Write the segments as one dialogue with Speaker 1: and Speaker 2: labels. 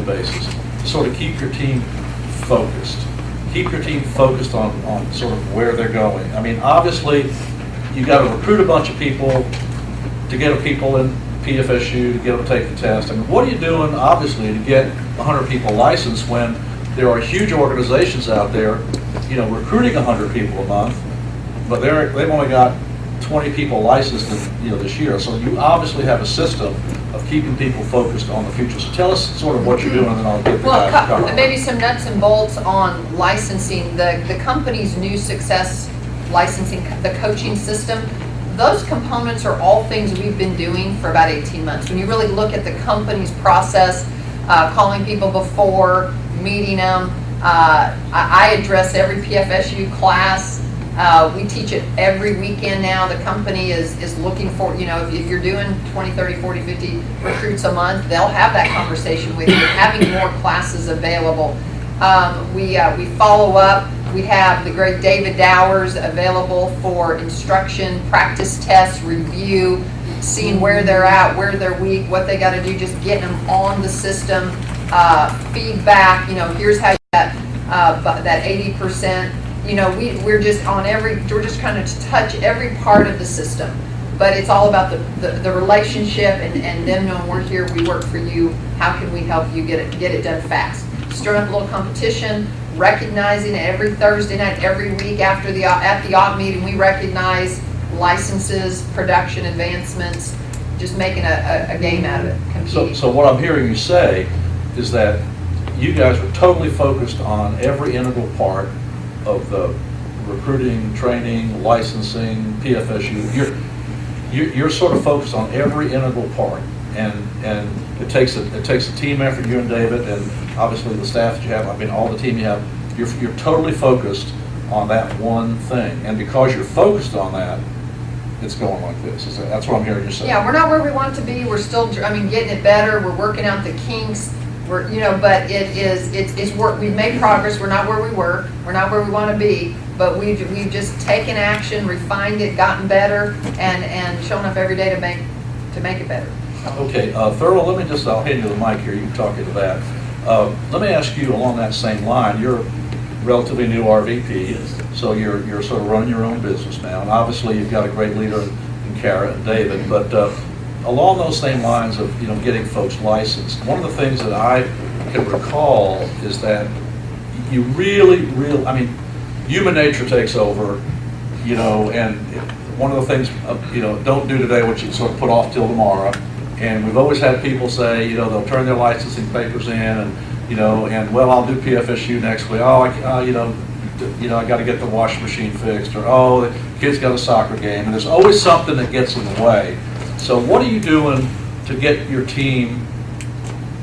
Speaker 1: basis to sort of keep your team focused. Keep your team focused on sort of where they're going. I mean, obviously, you got to recruit a bunch of people to get people in PFSU, to get them to take the test. I mean, what are you doing, obviously, to get 100 people licensed when there are huge organizations out there, you know, recruiting 100 people a month, but they've only got 20 people licensed this year. So you obviously have a system of keeping people focused on the future. So tell us sort of what you're doing, and then I'll get the guys to cover.
Speaker 2: Maybe some nuts and bolts on licensing. The company's new success licensing, the coaching system, those components are all things we've been doing for about 18 months. When you really look at the company's process, calling people before, meeting them, I address every PFSU class. We teach it every weekend now. The company is looking for, you know, if you're doing 20, 30, 40, 50 recruits a month, they'll have that conversation with you, having more classes available. We follow up. We have the great David Dowers available for instruction, practice tests, review, seeing where they're at, where they're weak, what they got to do, just getting them on the system, feedback, you know, here's how you get that 80%. You know, we're just trying to touch every part of the system, but it's all about the relationship and them knowing we're here, we work for you, how can we help you get it done fast. Stirring up a little competition, recognizing every Thursday night, every week at the OP meeting, we recognize licenses, production advancements, just making a game out of it, competing.
Speaker 1: So what I'm hearing you say is that you guys are totally focused on every integral part of the recruiting, training, licensing, PFSU. You're sort of focused on every integral part, and it takes a team effort. You and David, and obviously the staff that you have. I mean, all the team you have. You're totally focused on that one thing, and because you're focused on that, it's going like this. That's what I'm hearing you say.
Speaker 2: Yeah, we're not where we want to be. We're still, getting it better. We're working out the kinks. But it's work. We've made progress. We're not where we were. We're not where we want to be. But we've just taken action, refined it, gotten better, and shown up every day to make it better.
Speaker 1: Okay, Thurl, I'll hand you the mic here. You can talk into that. Let me ask you along that same line. You're a relatively new RVP, so you're sort of running your own business now, and obviously you've got a great leader in Kara and David. But along those same lines of getting folks licensed, one of the things that I can recall is that you really, I mean, human nature takes over, and one of the things, don't do today what you sort of put off till tomorrow. And we've always had people say, they'll turn their licensing papers in, and well, I'll do PFSU next week. Oh, I got to get the washing machine fixed, or oh, the kid's got a soccer game, and there's always something that gets in the way. So what are you doing to get your team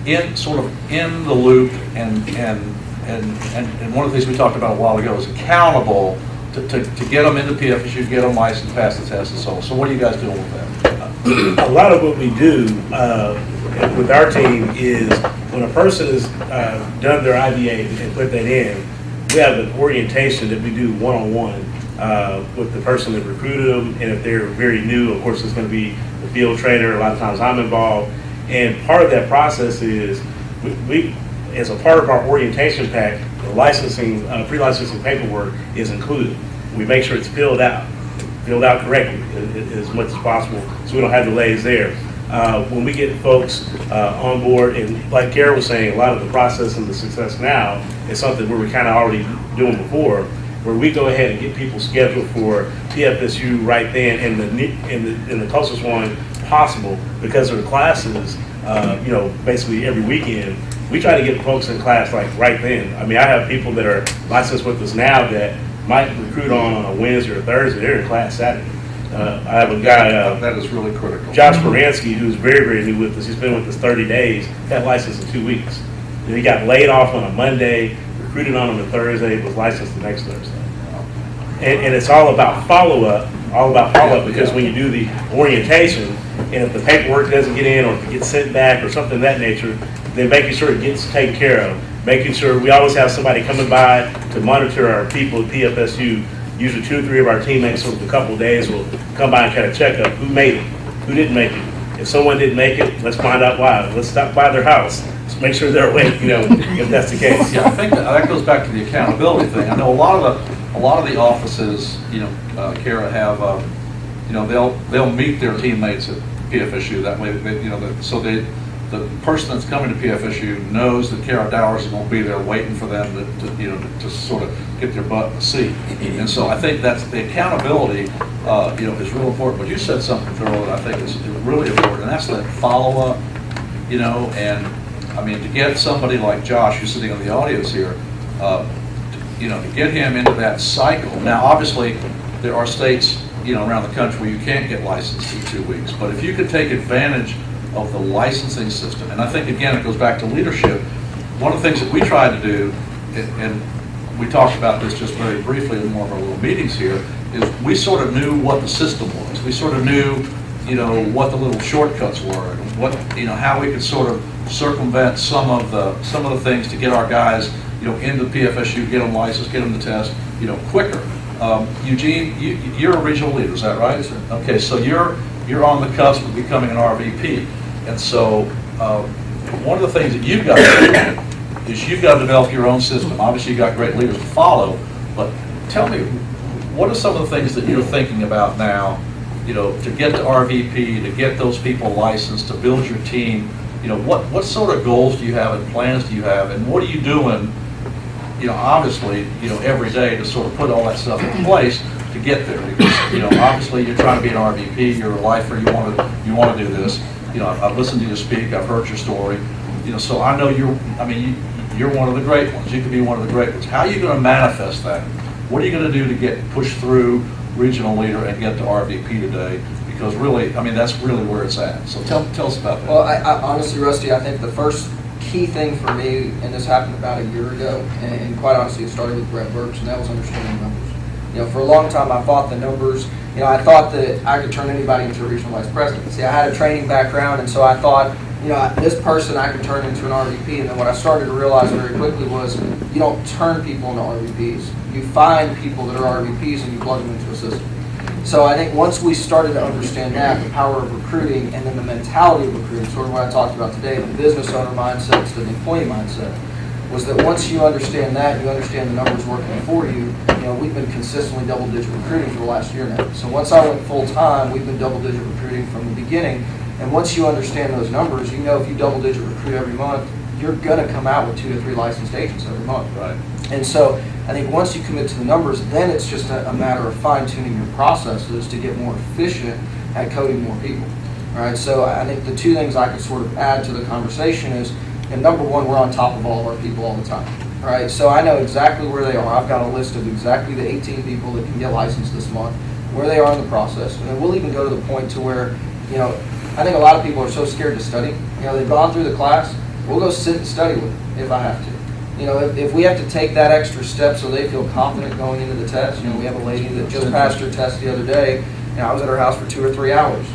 Speaker 1: in the loop, and one of the things we talked about a while ago is accountable to get them into PFSU, get them licensed, pass the test, and so on. So what are you guys doing with that?
Speaker 3: A lot of what we do with our team is when a person has done their IBA and put that in, we have an orientation that we do one-on-one with the person that recruited them, and if they're very new, of course, it's going to be the field trainer. A lot of times I'm involved, and part of that process is we as a part of our orientation pack, the licensing, pre-licensing paperwork is included. We make sure it's filled out correctly as much as possible, so we don't have delays there. When we get folks on board, and like Kara was saying, a lot of the process and the success now is something where we kind of already doing before, where we go ahead and get people scheduled for PFSU right then, and the closest one possible, because of the classes, basically every weekend. We try to get folks in class like right then. I mean, I have people that are licensed with us now that might recruit on a Wednesday or Thursday. They're in class Saturday. I have a guy,
Speaker 1: that is really critical.
Speaker 3: Josh Baranski, who's very, very new with us. He's been with us 30 days, got licensed in 2 weeks. And he got laid off on a Monday, recruited on him a Thursday, was licensed the next Thursday. And it's all about follow-up, because when you do the orientation, and if the paperwork doesn't get in, or if it gets sent back, or something of that nature, then making sure it gets taken care of. Making sure we always have somebody coming by to monitor our people at PFSU. Usually 2 or 3 of our teammates over a couple of days will come by and kind of check up who made it, who didn't make it. If someone didn't make it, let's find out why. Let's stop by their house, make sure they're awake, if that's the case.
Speaker 1: Yeah, I think that goes back to the accountability thing. I know a lot of the offices, Kara, have, they'll meet their teammates at PFSU. That way, the person that's coming to PFSU knows that Kara Dowers is going to be there waiting for them to sort of get their butt in the seat. And so I think that's the accountability, is real important. But you said something, Thurl, that I think is really important, and that's that follow-up, and I mean, to get somebody like Josh, who's sitting in the audience here, to get him into that cycle. Now, obviously, there are states, around the country where you can't get licensed in 2 weeks. But if you could take advantage of the licensing system, and I think, again, it goes back to leadership. One of the things that we tried to do, and we talked about this just very briefly in one of our little meetings here, is we sort of knew what the system was. We sort of knew, what the little shortcuts were, and what, how we could sort of circumvent some of the things to get our guys, into the PFSU, get them licensed, get them the test, quicker. Eugene, you're a regional leader, is that right?
Speaker 4: Yes, sir.
Speaker 1: Okay, so you're on the cusp of becoming an RVP, and so one of the things that you've got to do is you've got to develop your own system. Obviously, you've got great leaders to follow, but tell me, what are some of the things that you're thinking about now, to get to RVP, to get those people licensed, to build your team? What sort of goals do you have and plans do you have, and what are you doing, obviously, every day to sort of put all that stuff in place to get there? Because, obviously you're trying to be an RVP, you're a lifer, you want to do this. I've listened to you speak, I've heard your story, so I know you're one of the great ones. You could be one of the great ones. How are you going to manifest that? What are you going to do to get pushed through regional leader and get to RVP today? Because really, that's really where it's at. So tell us about that.
Speaker 4: Well, I honestly, Rusty, I think the first key thing for me, and this happened about a year ago, and quite honestly, it started with Brett Burks, and that was understanding numbers. For a long time, I fought the numbers. I thought that I could turn anybody into a regional vice president. See, I had a training background, and so I thought, this person I could turn into an RVP. And then what I started to realize very quickly was you don't turn people into RVPs. You find people that are RVPs and you plug them into a system. So I think once we started to understand that, the power of recruiting, and then the mentality of recruiting, sort of what I talked about today, the business owner mindset instead of the employee mindset, was that once you understand that, you understand the numbers working for you, we've been consistently double-digit recruiting for the last year now. So once I went full-time, we've been double-digit recruiting from the beginning. And once you understand those numbers, if you double-digit recruit every month, you're going to come out with 2 to 3 licensed agents every month.
Speaker 1: Right.
Speaker 4: And so I think once you commit to the numbers, then it's just a matter of fine-tuning your processes to get more efficient at coding more people. All right. So I think the 2 things I could sort of add to the conversation is, number 1, we're on top of all of our people all the time. All right. So I know exactly where they are. I've got a list of exactly the 18 people that can get licensed this month, where they are in the process. And then we'll even go to the point to where, I think a lot of people are so scared to study. They've gone through the class. We'll go sit and study with them if I have to. If we have to take that extra step so they feel confident going into the test. We have a lady that just passed her test the other day. I was at her house for 2 or 3 hours,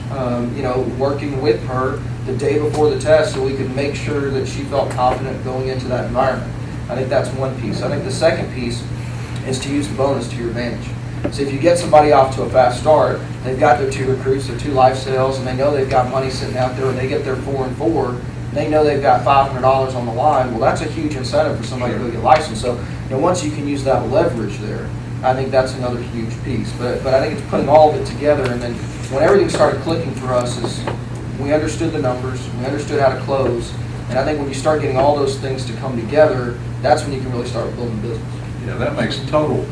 Speaker 4: working with her the day before the test so we could make sure that she felt confident going into that environment. I think that's one piece. I think the second piece is to use the bonus to your advantage. So if you get somebody off to a fast start, they've got their 2 recruits, their 2 life sales, and they know they've got money sitting out there, and they get their 4 and 4, they know they've got $500 on the line. Well, that's a huge incentive for somebody to go get licensed. So, once you can use that leverage there, I think that's another huge piece. But I think it's putting all of it together, and then when everything started clicking for us is we understood the numbers, we understood how to close, and I think when you start getting all those things to come together, that's when you can really start building business.
Speaker 1: Yeah, that makes total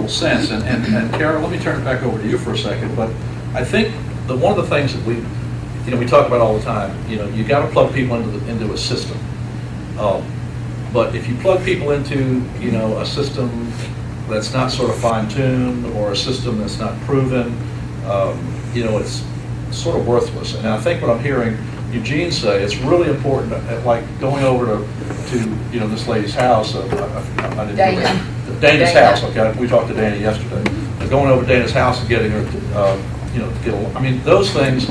Speaker 1: sense. And Kara, let me turn it back over to you for a second. But I think that one of the things that we talk about all the time, you got to plug people into a system. But if you plug people into, a system that's not sort of fine-tuned, or a system that's not proven, it's sort of worthless. And I think what I'm hearing Eugene say, it's really important, like going over to this lady's house. Dana's house. Okay, we talked to Dana yesterday. Going over to Dana's house and getting her to get those things.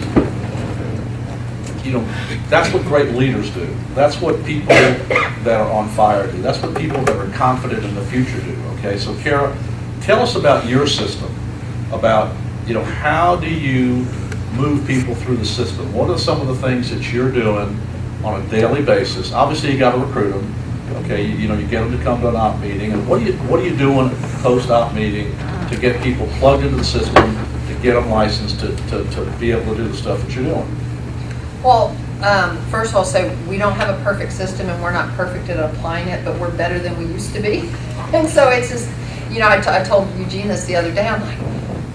Speaker 1: That's what great leaders do. That's what people that are on fire do. That's what people that are confident in the future do. Okay, so Kara, tell us about your system. About how do you move people through the system? What are some of the things that you're doing on a daily basis. Obviously, you gotta recruit them, okay, you know, you get them to come to an op meeting, and what are you doing post-op meeting to get people plugged into the system, to get them licensed, to be able to do the stuff that you're doing?
Speaker 2: Well, first of all, say we don't have a perfect system and we're not perfect at applying it, but we're better than we used to be. And so it's just, you know, I told Eugene this the other day, I'm like,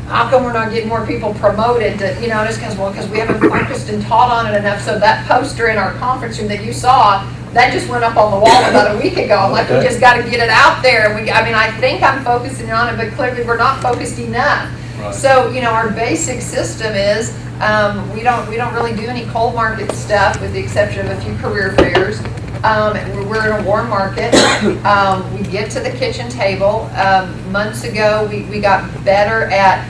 Speaker 2: how come we're not getting more people promoted to, you know, just because we haven't focused and taught on it enough. So that poster in our conference room that you saw, that just went up on the wall about a week ago. I'm like, we just got to get it out there. I mean, I think I'm focusing on it, but clearly we're not focused enough.
Speaker 1: Right.
Speaker 2: So, you know, our basic system is we don't really do any cold market stuff with the exception of a few career fairs. We're in a warm market. We get to the kitchen table. Months ago, we got better at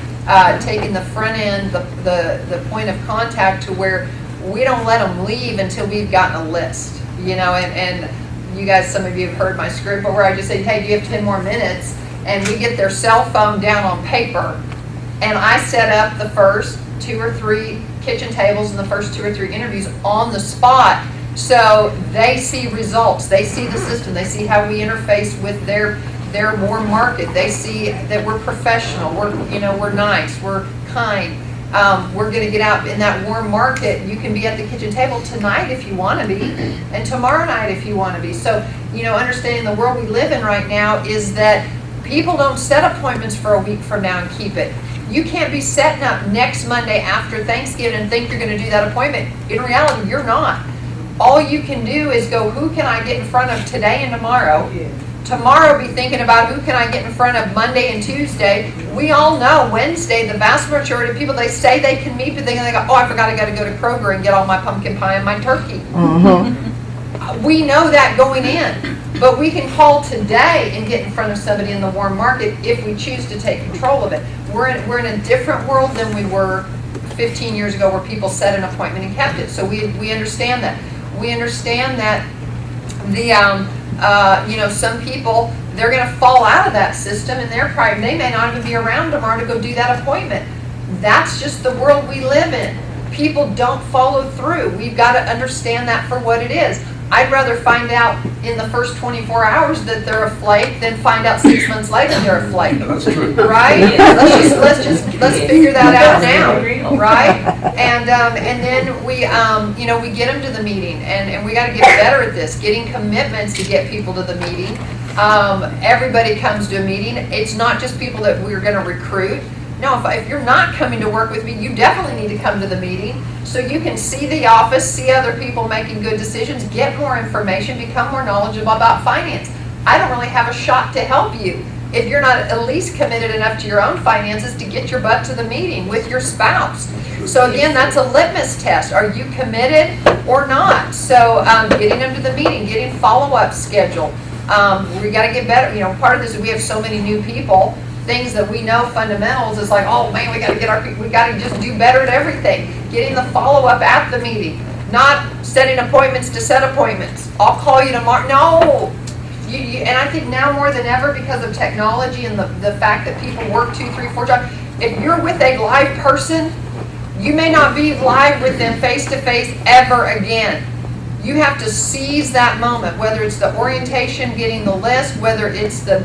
Speaker 2: taking the front end, the point of contact to where we don't let them leave until we've gotten a list. You know, and you guys, some of you have heard my script where I just say, hey, do you have 10 more minutes? And we get their cell phone down on paper. And I set up the first 2 or 3 kitchen tables and the first 2 or 3 interviews on the spot. So they see results, they see the system, they see how we interface with their warm market. They see that we're professional, we're nice, we're kind. We're going to get out in that warm market. You can be at the kitchen table tonight if you want to be, and tomorrow night if you want to be. So, you know, understanding the world we live in right now is that people don't set appointments for a week from now and keep it. You can't be setting up next Monday after Thanksgiving and think you're going to do that appointment. In reality, you're not. All you can do is go, who can I get in front of today and tomorrow? Tomorrow be thinking about who can I get in front of Monday and Tuesday. We all know Wednesday, the vast majority of people, they say they can meet, but they go, oh, I forgot I got to go to Kroger and get all my pumpkin pie and my turkey. We know that going in, but we can call today and get in front of somebody in the warm market if we choose to take control of it. We're in a different world than we were 15 years ago where people set an appointment and kept it. So we understand that. We understand that you know, some people, they're going to fall out of that system and they may not even be around tomorrow to go do that appointment. That's just the world we live in. People don't follow through. We've got to understand that for what it is. I'd rather find out in the first 24 hours that they're a flake than find out 6 months later they're a flake.
Speaker 1: That's true.
Speaker 2: Right? Let's figure that out now, right? And then we you know, we get them to the meeting, and we got to get better at this, getting commitments to get people to the meeting. Everybody comes to a meeting. It's not just people that we're going to recruit. No, if you're not coming to work with me, you definitely need to come to the meeting so you can see the office, see other people making good decisions, get more information, become more knowledgeable about finance. I don't really have a shot to help you if you're not at least committed enough to your own finances to get your butt to the meeting with your spouse. So again, that's a litmus test. Are you committed or not? So getting them to the meeting, getting follow-up scheduled. We got to get better. You know, part of this is we have so many new people. Things that we know fundamentals is like, oh man, we got to just do better at everything. Getting the follow-up at the meeting, not setting appointments to set appointments. I'll call you tomorrow. No, and I think now more than ever because of technology and the fact that people work 2, 3, 4 jobs. If you're with a live person, you may not be live with them face to face ever again. You have to seize that moment, whether it's the orientation, getting the list, whether it's the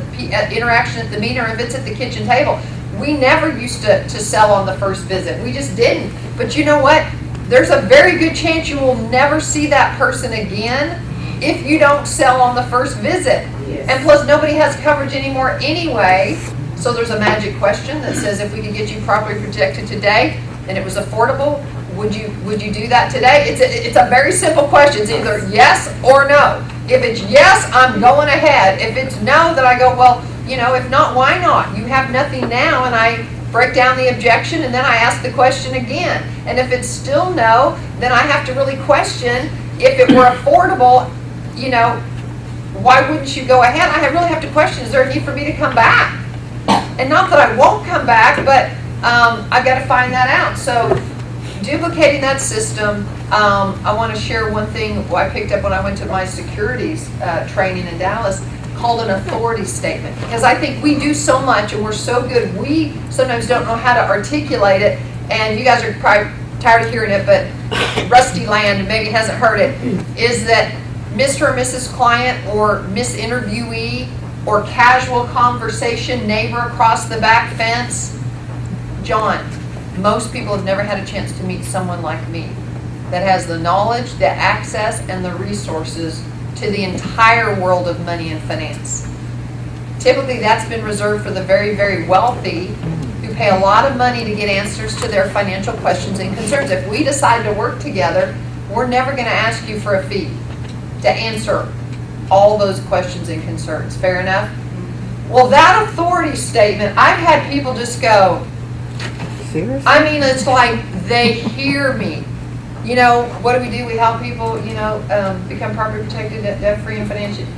Speaker 2: interaction at the meeting, or if it's at the kitchen table. We never used to sell on the first visit. We just didn't. But you know what? There's a very good chance you will never see that person again if you don't sell on the first visit. Yes. And plus, nobody has coverage anymore anyway. So there's a magic question that says, if we could get you properly protected today and it was affordable, would you do that today? It's a very simple question. It's either yes or no. If it's yes, I'm going ahead. If it's no, then I go, well, you know, if not, why not? You have nothing now, and I break down the objection, and then I ask the question again. And if it's still no, then I have to really question, if it were affordable, you know, why wouldn't you go ahead? I really have to question, is there a need for me to come back? And not that I won't come back, but I've got to find that out. So duplicating that system, I want to share one thing I picked up when I went to my securities training in Dallas, called an authority statement. Because I think we do so much and we're so good, we sometimes don't know how to articulate it. And you guys are probably tired of hearing it, but Rusty Land maybe hasn't heard it, is that Mr. or Mrs. Client or Miss Interviewee or casual conversation, neighbor across the back fence, John, most people have never had a chance to meet someone like me that has the knowledge, the access, and the resources to the entire world of money and finance. Typically, that's been reserved for the very, very wealthy who pay a lot of money to get answers to their financial questions and concerns. If we decide to work together, we're never going to ask you for a fee to answer all those questions and concerns. Fair enough? Well, that authority statement, I've had people just go,
Speaker 5: Seriously?
Speaker 2: I mean, it's like they hear me. You know, what do? We help people, you know, become property protected, debt-free, and financially.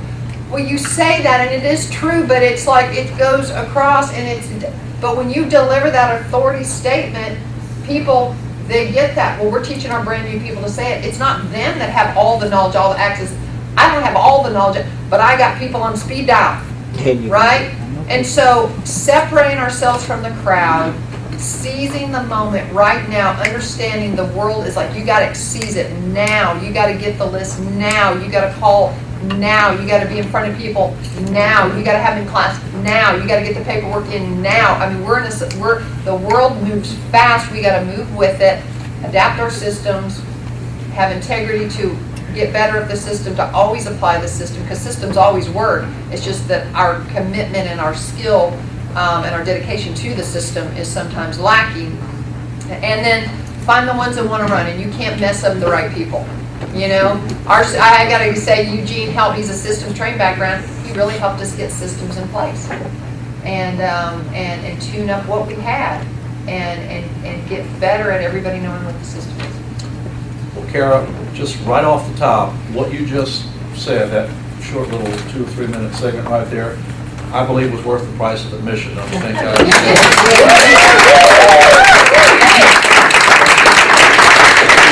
Speaker 2: Well, you say that, and it is true, but it's like it goes across, and but when you deliver that authority statement, people, they get that. Well, we're teaching our brand new people to say it. It's not them that have all the knowledge, all the access. I don't have all the knowledge, but I got people on speed dial, right? And so separating ourselves from the crowd, seizing the moment right now, understanding the world is like, you got to seize it now. You got to get the list now. You got to call now. You got to be in front of people now. You got to have them in class now. You got to get the paperwork in now. I mean, the world moves fast. We got to move with it, adapt our systems, have integrity to get better at the system, to always apply the system, because systems always work. It's just that our commitment and our skill and our dedication to the system is sometimes lacking. And then find the ones that want to run, and you can't mess up the right people. You know, I got to say, Eugene helped. He's a systems trained background. He really helped us get systems in place and tune up what we had and get better at everybody knowing what the system is.
Speaker 1: Well, Kara, just right off the top, what you just said, that short little 2 or 3 minute segment right there, I believe was worth the price of admission. Don't you think?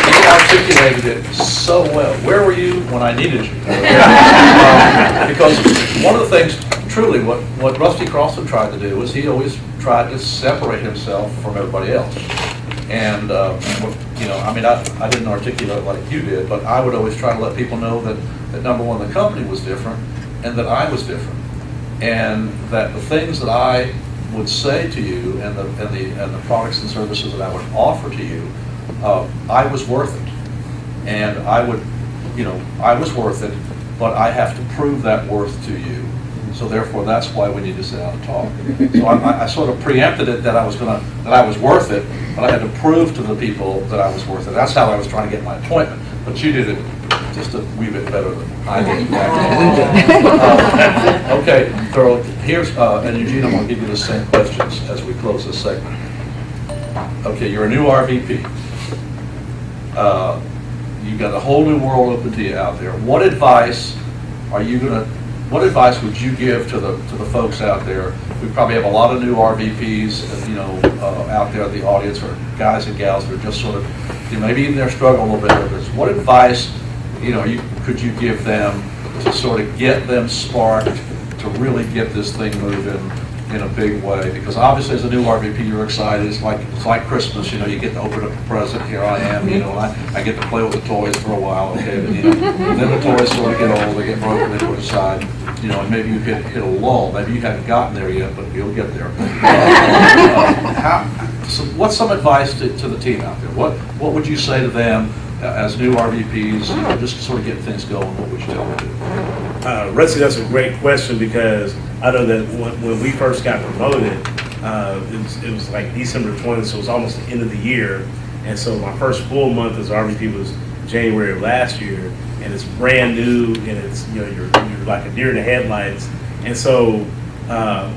Speaker 1: You articulated it so well. Where were you when I needed you? Because one of the things, truly, what Rusty Crossan tried to do was he always tried to separate himself from everybody else. And, you know, I mean, I didn't articulate it like you did, but I would always try to let people know that number one, the company was different and that I was different. And that the things that I would say to you and the products and services that I would offer to you, I was worth it. And I would, you know, I was worth it, but I have to prove that worth to you. So therefore, that's why we need to sit down and talk. So I sort of preempted it that I was worth it, but I had to prove to the people that I was worth it. That's how I was trying to get my appointment. But you did it just a wee bit better than I did back then. Okay, Thurl, here's, and Eugene, I'm going to give you the same questions as we close this segment. Okay, you're a new RVP. You've got a whole new world open to you out there. What advice would you give to the folks out there? We probably have a lot of new RVPs, you know, out there in the audience, or guys and gals that are just sort of, you know, maybe even they're struggling a little bit with this. What advice, you know, could you give them to sort of get them sparked to really get this thing moving in a big way? Because obviously, as a new RVP, you're excited. It's like Christmas, you know. You get to open up a present. Here I am, you know. I get to play with the toys for a while, okay. But you know, then the toys sort of get old. They get broken. They put aside, you know. And maybe you hit a lull. Maybe you haven't gotten there yet, but you'll get there. So what's some advice to the team out there? What would you say to them as new RVPs? You know, just to sort of get things going. What would you tell them to do?
Speaker 3: Rusty, that's a great question, because I know that when we first got promoted, it was like December 20th, so it was almost the end of the year. And so my first full month as RVP was January of last year, and it's brand new, and it's, you know, you're like a deer in the headlights. And so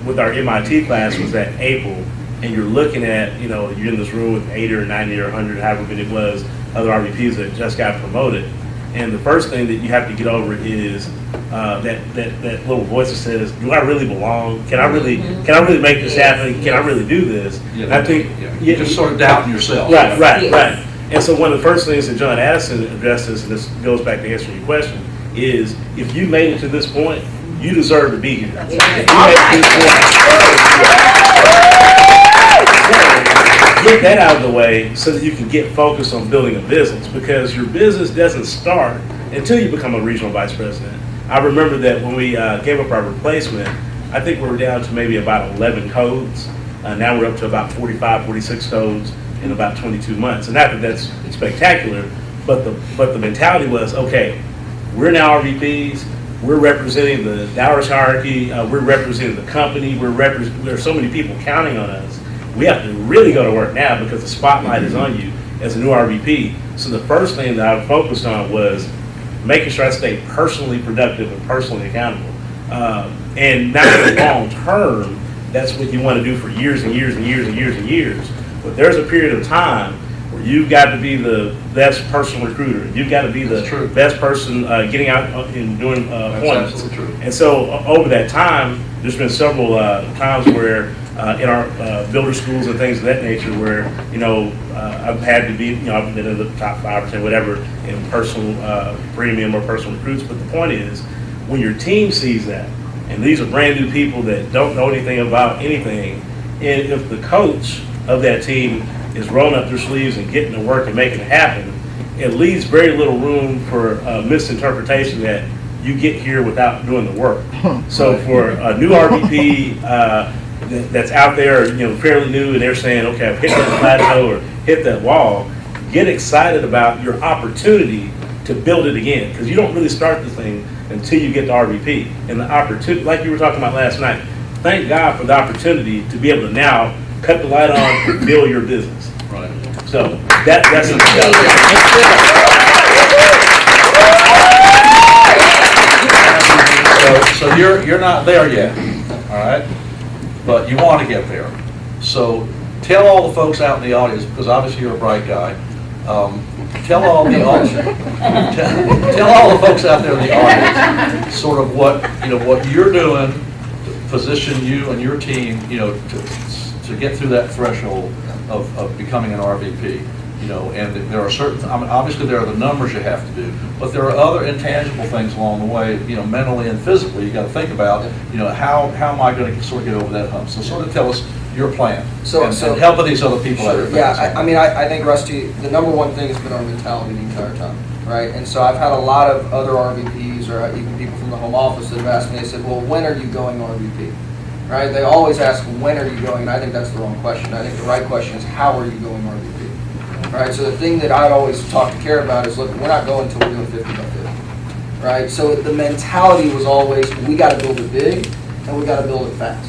Speaker 3: with our MIT class was that April, and you're looking at, you know, you're in this room with 80 or 90 or 100, however many it was, other RVPs that just got promoted. And the first thing that you have to get over is that little voice that says, "Do I really belong? Can I really make this happen? Can I really do this?"
Speaker 1: Yeah,
Speaker 3: and I think
Speaker 1: you're just sort of doubting yourself.
Speaker 3: Right. And so one of the first things that John Addison addressed this, and this goes back to answering your question, is if you made it to this point, you deserve to be here. If you made it to this point, get that out of the way so that you can get focused on building a business, because your business doesn't start until you become a regional vice president. I remember that when we gave up our replacement, I think we were down to maybe about 11 codes. Now we're up to about 45, 46 codes in about 22 months. And not that that's spectacular, but the mentality was, okay, we're now RVPs, we're representing the Dowers hierarchy, we're representing the company, there's so many people counting on us. We have to really go to work now because the spotlight is on you as a new RVP. So the first thing that I focused on was making sure I stayed personally productive and personally accountable. And not in the long term, that's what you want to do for years and years and years and years and years. But there's a period of time where you've got to be the best personal recruiter. You've got to be the best person getting out and doing appointments.
Speaker 1: Absolutely true.
Speaker 3: And so over that time, there's been several times where in our builder schools and things of that nature where, I've had to be, I've been in the top 5 or 10, whatever, in personal premium or personal recruits. But the point is, when your team sees that, and these are brand new people that don't know anything about anything, and if the coach of that team is rolling up their sleeves and getting to work and making it happen, it leaves very little room for misinterpretation that you get here without doing the work. So for a new RVP that's out there, fairly new, and they're saying, okay, I've hit that plateau or hit that wall, get excited about your opportunity to build it again, because you don't really start the thing until you get to RVP. And the opportunity, like you were talking about last night, thank God for the opportunity to be able to now cut the light on and build your business.
Speaker 1: Right.
Speaker 3: So that's
Speaker 1: So you're not there yet, all right? But you want to get there. So tell all the folks out in the audience, because obviously you're a bright guy. Tell all the folks out there in the audience sort of what you're doing to position you and your team, to get through that threshold of becoming an RVP. And there are certain, obviously there are the numbers you have to do, but there are other intangible things along the way, mentally and physically, you got to think about, how am I going to sort of get over that hump? So sort of tell us your plan, and help these other people out there.
Speaker 4: Yeah, I think, Rusty, the number one thing has been our mentality the entire time, right? And so I've had a lot of other RVPs or even people from the home office that have asked me, they said, well, when are you going RVP? Right? They always ask, when are you going? And I think that's the wrong question. I think the right question is, how are you going RVP? Right? So the thing that I'd always talk to Care about is, look, we're not going until we're doing 50 by 50. Right? So the mentality was always, we got to build it big and we got to build it fast.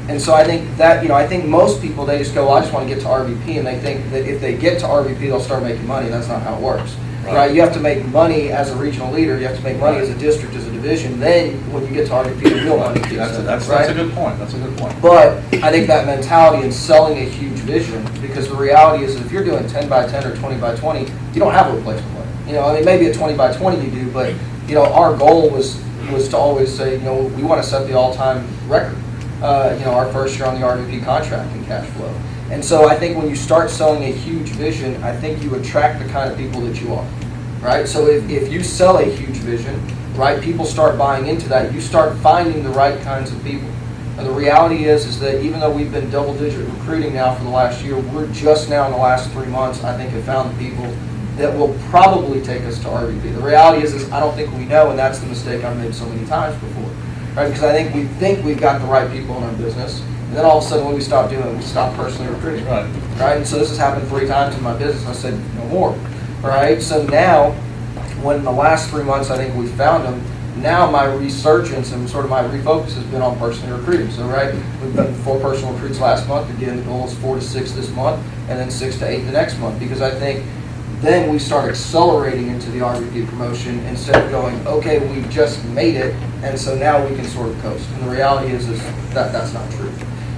Speaker 4: And so I think that, I think most people, they just go, well, I just want to get to RVP, and they think that if they get to RVP, they'll start making money. That's not how it works. Right? You have to make money as a regional leader. You have to make money as a district, as a division. Then when you get to RVP, the real money kicks in.
Speaker 1: That's a good point. That's a good point.
Speaker 4: But I think that mentality and selling a huge vision, because the reality is that if you're doing 10 by 10 or 20 by 20, you don't have a replacement money. Maybe a 20 by 20 you do, but our goal was to always say, we want to set the all-time record. Our first year on the RVP contract in cash flow. And so I think when you start selling a huge vision, I think you attract the kind of people that you are, right? So if you sell a huge vision, right, people start buying into that, you start finding the right kinds of people. And the reality is that even though we've been double-digit recruiting now for the last year, we're just now in the last 3 months, I think, have found the people that will probably take us to RVP. The reality is I don't think we know, and that's the mistake I've made so many times before. Right, because I think we've got the right people in our business, and then all of a sudden what we stop doing, we stop personally recruiting.
Speaker 1: Right.
Speaker 4: And so this has happened 3 times in my business, and I said, no more. Right? So now, when in the last 3 months I think we found them, now my resurgence and sort of my refocus has been on personally recruiting. So we've done 4 personal recruits last month. Again, the goal is 4 to 6 this month, and then 6 to 8 the next month, because I think then we start accelerating into the RVP promotion instead of going, okay, we've just made it, and so now we can sort of coast. And the reality is that that's not true.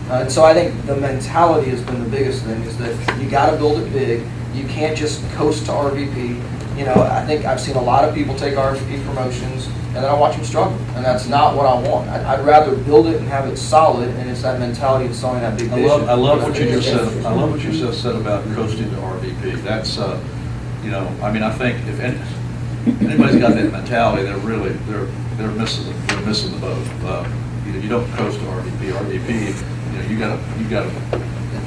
Speaker 4: And so I think the mentality has been the biggest thing, is that you got to build it big. You can't just coast to RVP. I think I've seen a lot of people take RVP promotions, and then I watch them struggle, and that's not what I want. I'd rather build it and have it solid, and it's that mentality of selling that big vision.
Speaker 1: I love what you just said. I love what you just said about coasting to RVP. That's I think if anybody's got that mentality, they're missing the boat. You don't coast to RVP. RVP, you got to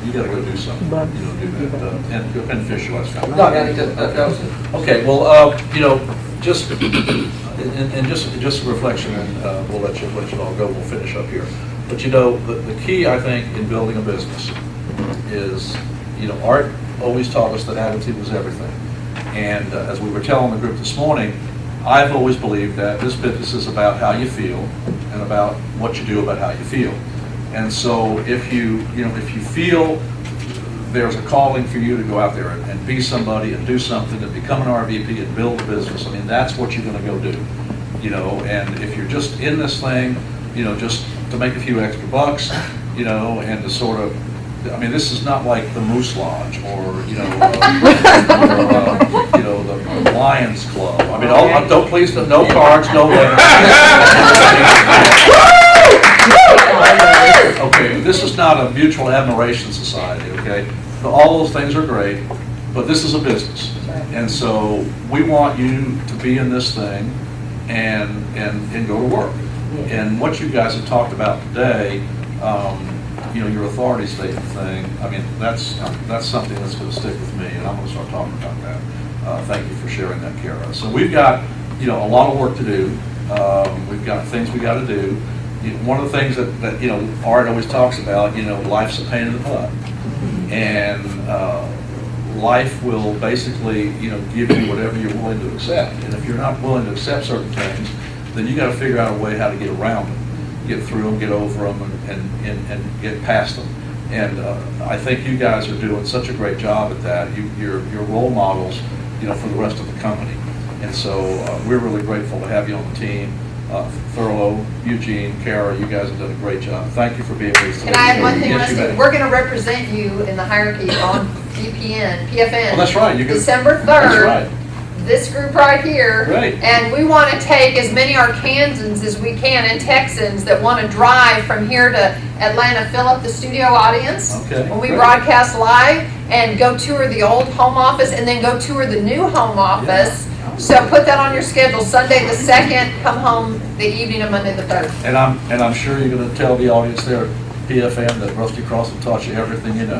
Speaker 1: you gotta go do something, you know, do that, and beneficial, that's kind of.
Speaker 4: No, I think that was it.
Speaker 1: Okay, well, you know, just, and just a reflection, and we'll let you all go, we'll finish up here. But you know, the key, I think, in building a business is, you know, Art always taught us that attitude was everything. And as we were telling the group this morning, I've always believed that this business is about how you feel and about what you do about how you feel. And so if you feel there's a calling for you to go out there and be somebody and do something and become an RVP and build a business, I mean, that's what you're gonna go do. You know, and if you're just in this thing, you know, just to make a few extra bucks, you know, and to sort of, I mean, this is not like the Moose Lodge or, you know, you know, the Lions Club. I mean, don't please, no cards, no letters. Okay, this is not a mutual admiration society, okay? All those things are great, but this is a business. And so we want you to be in this thing and go to work. And what you guys have talked about today, you know, your authority statement thing, I mean, that's something that's going to stick with me, and I'm going to start talking about that. Thank you for sharing that, Kara. So we've got, you know, a lot of work to do. We've got things we got to do. You know, one of the things that, you know, Art always talks about, you know, life's a pain in the butt. And life will basically, you know, give you whatever you're willing to accept. And if you're not willing to accept certain things, then you got to figure out a way how to get around them, get through them, get over them, and get past them. And I think you guys are doing such a great job at that. You're role models, you know, for the rest of the company. And so we're really grateful to have you on the team. Thurlow, Eugene, Kara, you guys have done a great job. Thank you for being with us.
Speaker 2: Can I add one thing,
Speaker 1: Yes, you
Speaker 2: Rusty?
Speaker 1: may.
Speaker 2: We're gonna represent you in the hierarchy on PFN.
Speaker 1: Oh, that's right. You can.
Speaker 2: December 3rd.
Speaker 1: That's right.
Speaker 2: This group right here.
Speaker 1: Right.
Speaker 2: And we want to take as many Arkansans as we can and Texans that want to drive from here to Atlanta, fill up the studio audience.
Speaker 1: Okay,
Speaker 2: When we
Speaker 1: great.
Speaker 2: broadcast live, and go tour the old home office and then go tour the new home office. So put that on your schedule, Sunday the 2nd, come home the evening of Monday the 3rd.
Speaker 1: And I'm sure you're going to tell the audience there at PFM that Rusty Cross will taught you everything you know.